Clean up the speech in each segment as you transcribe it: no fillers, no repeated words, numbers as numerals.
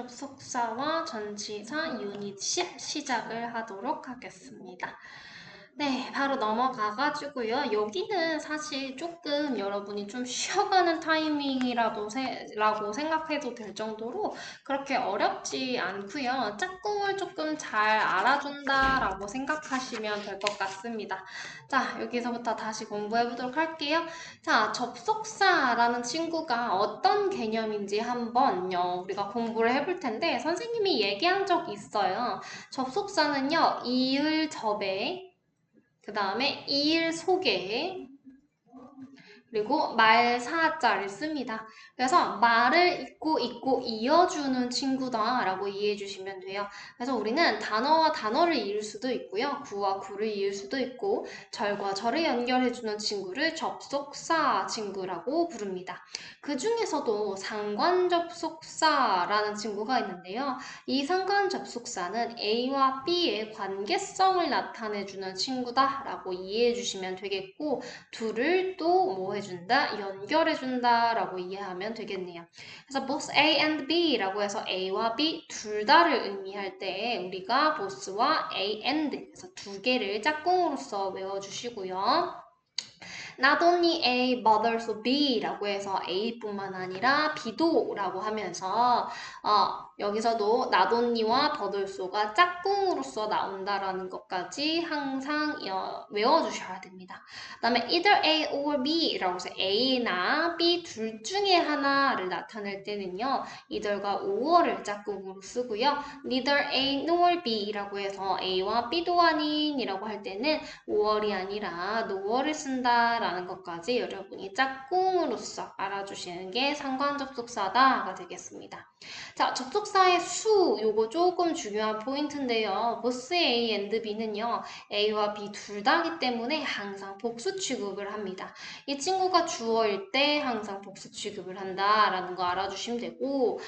접속사와 전치사 유닛 10 시작을 하도록 하겠습니다. 네, 바로 넘어가가지고요. 여기는 사실 조금 여러분이 좀 쉬어가는 타이밍이라고 생각해도 될 정도로 그렇게 어렵지 않고요. 짝꿍을 조금 잘 알아준다라고 생각하시면 될 것 같습니다. 자, 여기서부터 다시 공부해보도록 할게요. 자, 접속사라는 친구가 어떤 개념인지 한번 우리가 공부를 해볼 텐데 선생님이 얘기한 적 있어요. 접속사는요, 이을 접에 그 다음에 이을 속에 그리고 말사자를 씁니다. 그래서 말을 잇고 이어주는 친구다라고 이해해 주시면 돼요. 그래서 우리는 단어와 단어를 이을 수도 있고요. 구와 구를 이을 수도 있고 절과 절을 연결해주는 친구를 접속사 친구라고 부릅니다. 그 중에서도 상관접속사라는 친구가 있는데요. 이 상관접속사는 A와 B의 관계성을 나타내주는 친구다라고 이해해 주시면 되겠고 둘을 또 뭐 해준다? 연결해준다 라고 이해하면 되겠네요. 그래서 both A and B라고 해서 A와 B 둘 다를 의미할 때 우리가 both와 A and 그래서 두 개를 짝꿍으로서 외워주시고요. Not only A but also B라고 해서 A뿐만 아니라 B도 라고 하면서 여기서도 not only와 but also가 짝꿍으로서 나온다라는 것까지 항상 외워주셔야 됩니다. 그 다음에 either A or B라고 해서 A나 B 둘 중에 하나를 나타낼 때는요. either과 or를 짝꿍으로 쓰고요. neither A nor B라고 해서 A와 B도 아닌이라고 할 때는 or이 아니라 nor를 쓴다라는 것까지 여러분이 짝꿍으로서 알아주시는 게 상관접속사다가 되겠습니다. 자, 접속사의 수, 요거 조금 중요한 포인트인데요. both A and B는요, A와 B 둘 다기 때문에 항상 복수 취급을 합니다. 이 친구가 주어일 때 항상 복수 취급을 한다라는 거 알아주시면 되고,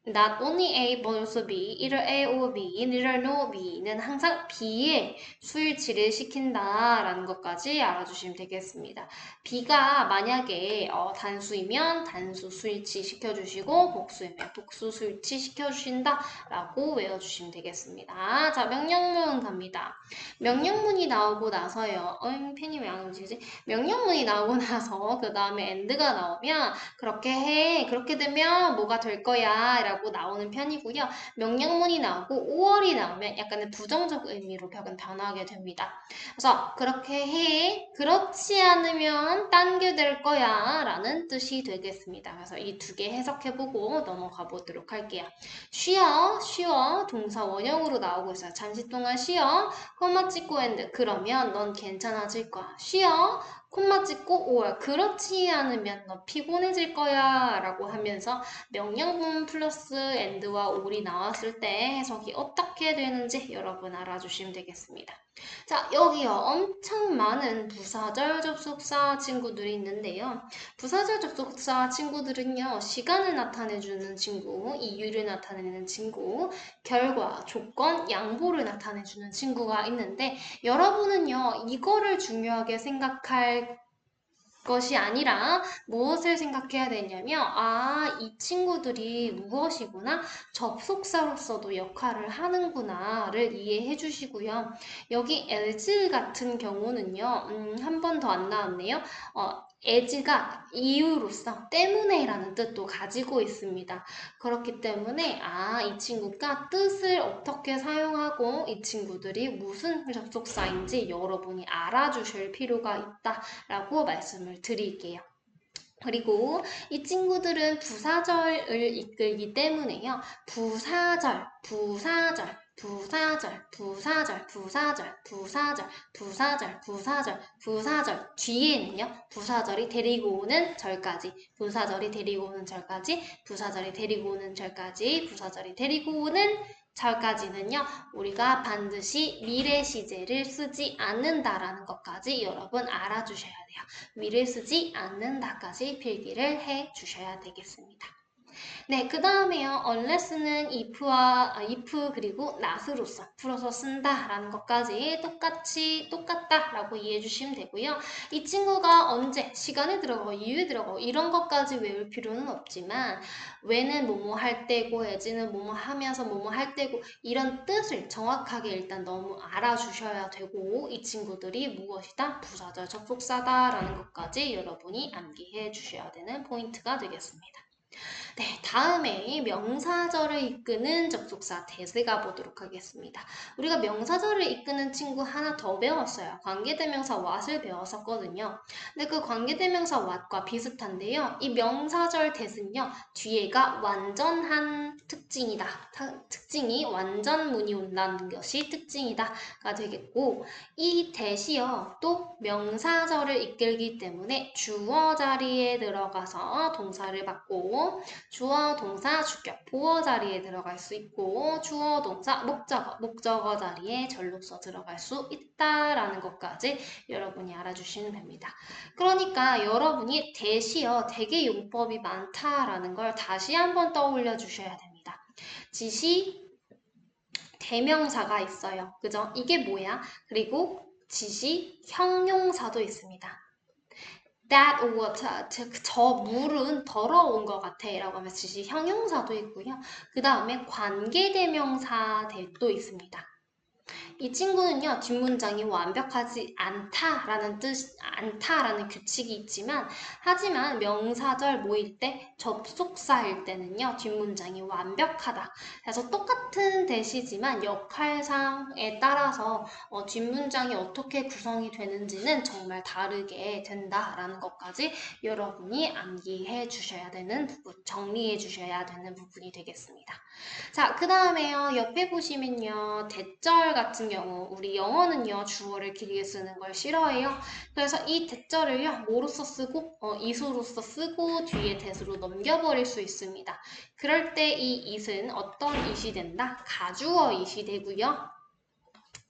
not only A but also B, either A or B, neither nor B는 항상 B의 수일치를 시킨다라는 것까지 알아주시면 되겠습니다. B가 만약에 단수이면 단수 수일치 시켜주시고 복수이면 복수 수일치 시켜주신다라고 외워주시면 되겠습니다. 자, 명령문 갑니다. 명령문이 나오고 나서요. 펜이 왜 안 움직이지? 명령문이 나오고 나서 그 다음에 and가 나오면 그렇게 해. 그렇게 되면 뭐가 될 거야 라고 나오는 편이고요. 명령문이 나오고 5월이 나오면 약간의 부정적 의미로 벽은 변하게 됩니다. 그래서 그렇게 해. 그렇지 않으면 딴 게 될 거야 라는 뜻이 되겠습니다. 그래서 이 두 개 해석해보고 넘어가 보도록 할게요. 쉬어 동사 원형으로 나오고 있어요. 잠시 동안 쉬어 콤마 찍고 and 그러면 넌 괜찮아질 거야. 쉬어 콤마 찍고 or 그렇지 않으면 너 피곤해질 거야 라고 하면서 명령문 플러스 and와 or이 나왔을 때 해석이 어떻게 되는지 여러분 알아주시면 되겠습니다. 자, 여기요. 엄청 많은 부사절 접속사 친구들이 있는데요. 부사절 접속사 친구들은요. 시간을 나타내주는 친구, 이유를 나타내는 친구, 결과, 조건, 양보를 나타내주는 친구가 있는데 여러분은요. 이거를 중요하게 생각할 것이 아니라 무엇을 생각해야 되냐면 이 친구들이 무엇이구나 접속사로서도 역할을 하는구나를 이해해 주시고요. 여기 as 같은 경우는요. 한 번 더 안 나왔네요. as가 이유로서 때문에라는 뜻도 가지고 있습니다. 그렇기 때문에 이 친구가 뜻을 어떻게 사용하고 이 친구들이 무슨 접속사인지 여러분이 알아주실 필요가 있다라고 말씀을 드릴게요. 그리고 이 친구들은 부사절을 이끌기 때문에요. 부사절 뒤에는요. 부사절이 데리고 오는 절까지, 부사절이 데리고 오는 절까지, 부사절이 데리고 오는 절까지, 부사절이 데리고 오는 절까지는요. 우리가 반드시 미래 시제를 쓰지 않는다라는 것까지 여러분 알아주셔야 돼요. 미래 쓰지 않는다까지 필기를 해 주셔야 되겠습니다. 네, 그 다음에요. unless는 if 그리고 not으로서 풀어서 쓴다라는 것까지 똑같이 똑같다라고 이해해 주시면 되고요. 이 친구가 언제, 시간에 들어가고 이유에 들어가고 이런 것까지 외울 필요는 없지만 when은 뭐뭐 할 때고 as는 뭐뭐 하면서 뭐뭐 할 때고 이런 뜻을 정확하게 일단 너무 알아주셔야 되고 이 친구들이 무엇이다? 부사절 접속사다라는 것까지 여러분이 암기해 주셔야 되는 포인트가 되겠습니다. 네, 다음에 명사절을 이끄는 접속사 대세가 보도록 하겠습니다. 우리가 명사절을 이끄는 친구 하나 더 배웠어요. 관계대명사 what을 배웠었거든요. 근데 그 관계대명사 what과 비슷한데요. 이 명사절 대는요. 뒤에가 완전한 특징이다. 특징이 완전문이 온다는 것이 특징이다가 되겠고 이 대시요. 또 명사절을 이끌기 때문에 주어 자리에 들어가서 동사를 받고 주어, 동사, 주격, 보어 자리에 들어갈 수 있고 주어, 동사, 목적어 자리에 전록서 들어갈 수 있다라는 것까지 여러분이 알아주시면 됩니다. 그러니까 여러분이 대시어 되게 용법이 많다라는 걸 다시 한번 떠올려 주셔야 됩니다. 지시, 대명사가 있어요. 그죠? 이게 뭐야? 그리고 지시, 형용사도 있습니다. That water, 즉 저 물은 더러운 것 같아 라고 하면 지시 형용사도 있고요. 그 다음에 관계대명사도 있습니다. 이 친구는요, 뒷문장이 완벽하지 않다라는 규칙이 있지만, 하지만 명사절 모일 때, 접속사일 때는요, 뒷문장이 완벽하다. 그래서 똑같은 대시지만 역할상에 따라서 뒷문장이 어떻게 구성이 되는지는 정말 다르게 된다라는 것까지 여러분이 암기해 주셔야 되는 부분, 정리해 주셔야 되는 부분이 되겠습니다. 자, 그 다음에요. 옆에 보시면요. 대절 같은 경우, 우리 영어는요. 주어를 길게 쓰는 걸 싫어해요. 그래서 이 대절을요. 뭐로써 쓰고, is로써 쓰고, 뒤에 that으로 넘겨버릴 수 있습니다. 그럴 때 이 it은 어떤 it이 된다? 가주어 it이 되고요.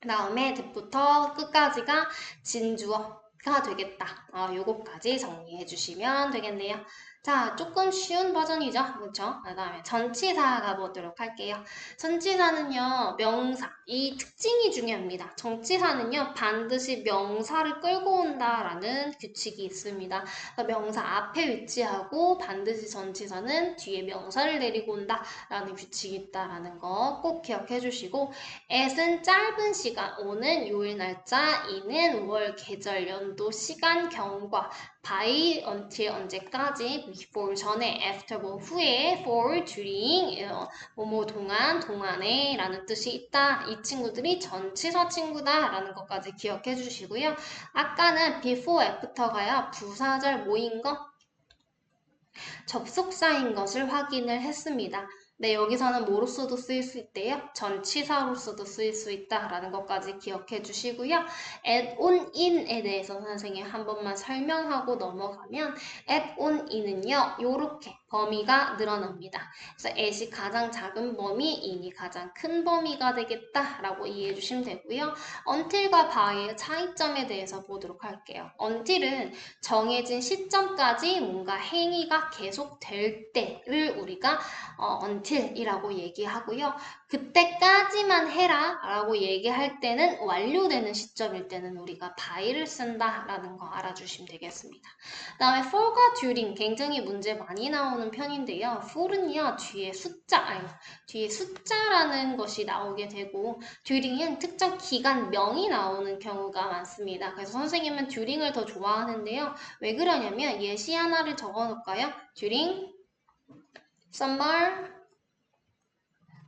그 다음에 that부터 끝까지가 진주어가 되겠다. 요거까지 정리해 주시면 되겠네요. 자, 조금 쉬운 버전이죠. 그렇죠? 그 다음에 전치사 가보도록 할게요. 전치사는요, 명사. 이 특징이 중요합니다. 전치사는요, 반드시 명사를 끌고 온다라는 규칙이 있습니다. 명사 앞에 위치하고 반드시 전치사는 뒤에 명사를 데리고 온다라는 규칙이 있다라는 거 꼭 기억해 주시고 at은 짧은 시간, o는 요일 날짜, in은 월, 계절, 연도, 시간, 경과, by, until 언제까지, before 전에, after 뭐 후에, for, during, 뭐뭐 동안, 동안에 라는 뜻이 있다. 이 친구들이 전치사 친구다 라는 것까지 기억해 주시고요. 아까는 before, after가요. 부사절 모인 거, 접속사인 것을 확인을 했습니다. 네, 여기서는 뭐로서도 쓰일 수 있대요? 전치사로서도 쓰일 수 있다라는 것까지 기억해 주시고요. add on in에 대해서 선생님이 한 번만 설명하고 넘어가면 add on in은요. 요렇게 범위가 늘어납니다. 그래서 at이 가장 작은 범위, in이 가장 큰 범위가 되겠다라고 이해해 주시면 되고요. until과 by의 차이점에 대해서 보도록 할게요. until은 정해진 시점까지 뭔가 행위가 계속될 때를 우리가 until이라고 얘기하고요. 그때까지만 해라 라고 얘기할 때는 완료되는 시점일 때는 우리가 by를 쓴다라는 거 알아주시면 되겠습니다. 그 다음에 for과 during 굉장히 문제 많이 나오는 편인데요. for은요 뒤에 숫자라는 것이 나오게 되고 during은 특정 기간명이 나오는 경우가 많습니다. 그래서 선생님은 during을 더 좋아하는데요. 왜 그러냐면 예시 하나를 적어 놓을까요? during summer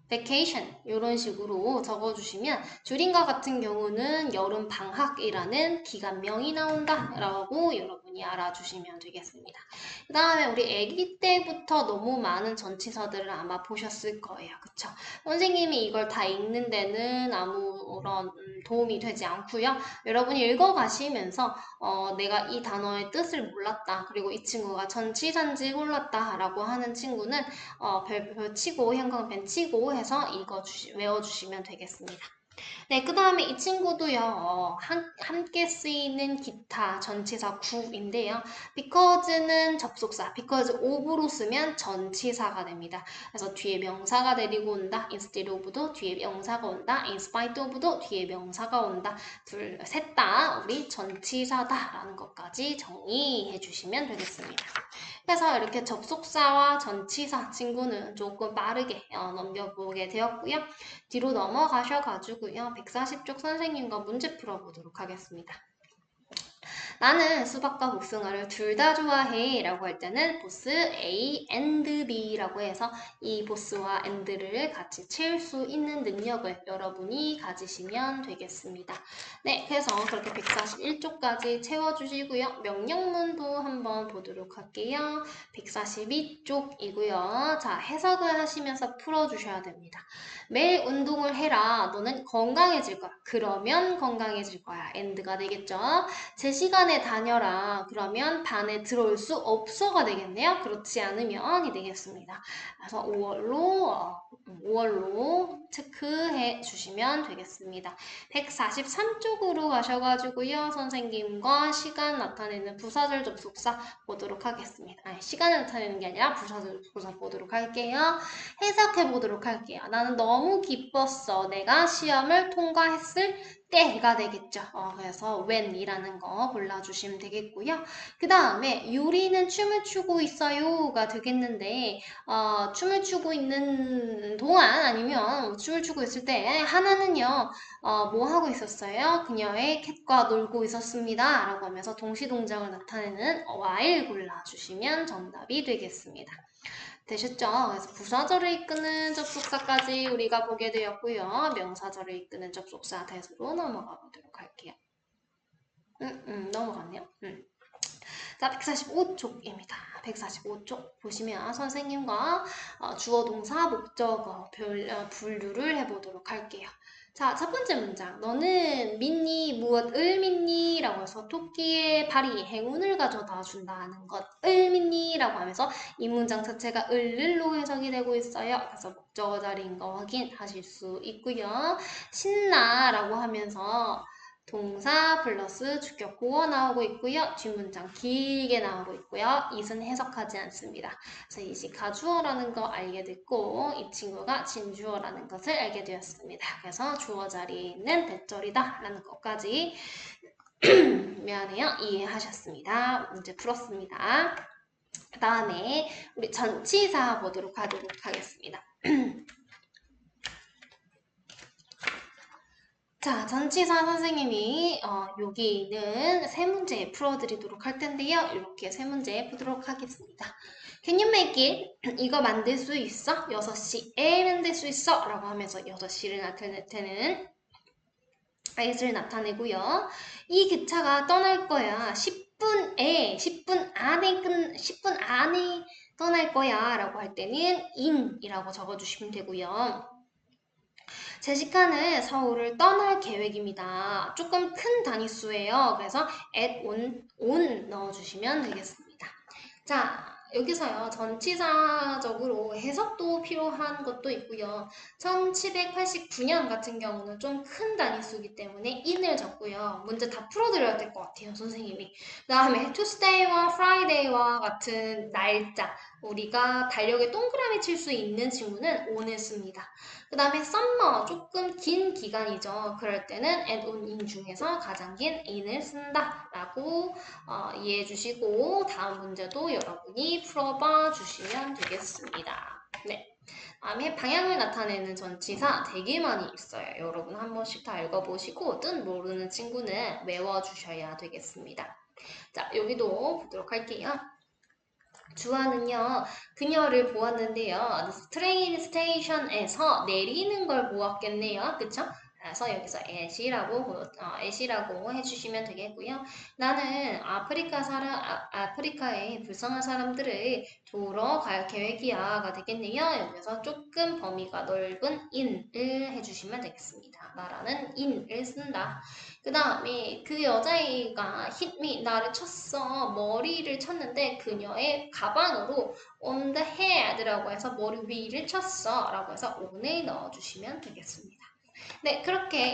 vacation 이런 식으로 적어주시면 주링과 같은 경우는 여름 방학이라는 기간명이 나온다라고 여러분이 알아주시면 되겠습니다. 그 다음에 우리 아기 때부터 너무 많은 전치사들을 아마 보셨을 거예요. 그쵸? 선생님이 이걸 다 읽는 데는 아무런 도움이 되지 않고요. 여러분이 읽어가시면서 내가 이 단어의 뜻을 몰랐다. 그리고 이 친구가 전치사인지 몰랐다라고 하는 친구는 별표 치고 형광펜 치고 해서 외워주시면 되겠습니다. 네, 그 다음에 이 친구도요, 함께 쓰이는 기타 전치사 구인데요. because는 접속사, because of로 쓰면 전치사가 됩니다. 그래서 뒤에 명사가 데리고 온다. instead of도 뒤에 명사가 온다. in spite of도 뒤에 명사가 온다. 셋 다 우리 전치사다라는 것까지 정리해 주시면 되겠습니다. 그래서 이렇게 접속사와 전치사 친구는 조금 빠르게 넘겨보게 되었고요. 뒤로 넘어가셔가지고요. 140쪽 선생님과 문제 풀어보도록 하겠습니다. 나는 수박과 복숭아를 둘 다 좋아해 라고 할 때는 보스 A and B라고 해서 이 보스와 and를 같이 채울 수 있는 능력을 여러분이 가지시면 되겠습니다. 네, 그래서 그렇게 141쪽까지 채워주시고요. 명령문도 한번 보도록 할게요. 142쪽이고요. 자, 해석을 하시면서 풀어주셔야 됩니다. 매일 운동을 해라. 너는 건강해질 거야. 그러면 건강해질 거야. and가 되겠죠. 제 시간에 다녀라. 그러면 반에 들어올 수 없어가 되겠네요. 그렇지 않으면이 되겠습니다. 그래서 5월로 체크해 주시면 되겠습니다. 143쪽으로 가셔가지고요. 선생님과 시간 나타내는 부사절 접속사 보도록 하겠습니다. 아니, 시간을 나타내는 게 아니라 부사절 접속사 보도록 할게요. 해석해 보도록 할게요. 나는 너무 기뻤어. 내가 시험을 통과했을 때가 되겠죠. 그래서 when이라는 거 골라주시면 되겠고요. 그 다음에 유리는 춤을 추고 있어요가 되겠는데 춤을 추고 있는 동안 아니면 춤을 추고 있을 때 하나는요. 뭐 하고 있었어요? 그녀의 캣과 놀고 있었습니다. 라고 하면서 동시동작을 나타내는 while 골라주시면 정답이 되겠습니다. 되셨죠? 그래서 부사절을 이끄는 접속사까지 우리가 보게 되었고요. 명사절을 이끄는 접속사 대수로 넘어가 보도록 할게요. 넘어갔네요. 자, 145쪽입니다. 145쪽 보시면 선생님과 주어, 동사, 목적어 분류를 해보도록 할게요. 자, 첫 번째 문장. 너는 믿니? 무엇을 믿니? 라고 해서 토끼의 발이 행운을 가져다 준다는 것을 믿니? 라고 하면서 이 문장 자체가 을로 해석이 되고 있어요. 그래서 목적어 자리인 거 확인하실 수 있고요. 신나 라고 하면서 동사 플러스 주격 보어 나오고 있고요. 뒷문장 길게 나오고 있고요. it은 해석하지 않습니다. 그래서 이시 가주어라는 거 알게 됐고 이 친구가 진주어라는 것을 알게 되었습니다. 그래서 주어 자리에 있는 대절이다 라는 것까지 미안해요. 이해하셨습니다. 문제 풀었습니다. 그 다음에 우리 전치사 보도록 하겠습니다. 자, 전치사 선생님이 여기는 세 문제 풀어드리도록 할 텐데요. 이렇게 세 문제 풀도록 하겠습니다. Can you make it? 이거 만들 수 있어? 6시에 만들 수 있어? 라고 하면서 6시를 나타낼 때는 it을 나타내고요. 이 기차가 떠날 거야. 10분 안에 떠날 거야. 라고 할 때는 in이라고 적어주시면 되고요. 제시카는 서울을 떠날 계획입니다. 조금 큰 단위수예요. 그래서 at on 넣어주시면 되겠습니다. 자, 여기서요. 전치사적으로 해석도 필요한 것도 있고요. 1789년 같은 경우는 좀 큰 단위수이기 때문에 in을 적고요. 문제 다 풀어드려야 될 것 같아요. 선생님이. 그 다음에 Tuesday와 Friday와 같은 날짜 우리가 달력에 동그라미 칠 수 있는 친구는 on을 씁니다. 그 다음에 summer 조금 긴 기간이죠. 그럴 때는 and on in 중에서 가장 긴 in을 쓴다 라고 이해해 주시고 다음 문제도 여러분이 풀어봐 주시면 되겠습니다. 네. 다음에 방향을 나타내는 전치사 되게 많이 있어요. 여러분 한 번씩 다 읽어보시고 뜻 모르는 친구는 외워주셔야 되겠습니다. 자, 여기도 보도록 할게요. 주아는요, 그녀를 보았는데요. 트레인 스테이션에서 내리는 걸 보았겠네요. 그쵸? 그래서 여기서 at이라고 해주시면 되겠고요. 나는 아프리카의 불쌍한 사람들을 도우러 갈 계획이야가 되겠네요. 여기서 조금 범위가 넓은 in을 해주시면 되겠습니다. 나라는 in을 쓴다. 그 다음에 그 여자애가 hit me, 나를 쳤어. 머리를 쳤는데 그녀의 가방으로 on the head라고 해서 머리 위를 쳤어. 라고 해서 on을 넣어주시면 되겠습니다. 네,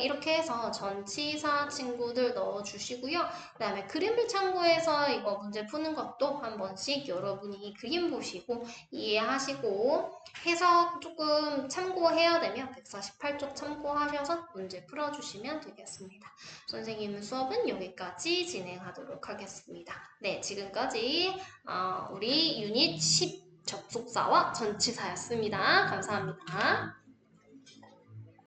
이렇게 해서 전치사 친구들 넣어주시고요. 그 다음에 그림을 참고해서 이거 문제 푸는 것도 한 번씩 여러분이 그림 보시고 이해하시고 해석 조금 참고해야 되면 148쪽 참고하셔서 문제 풀어주시면 되겠습니다. 선생님 수업은 여기까지 진행하도록 하겠습니다. 네, 지금까지 우리 유닛 10 접속사와 전치사였습니다. 감사합니다.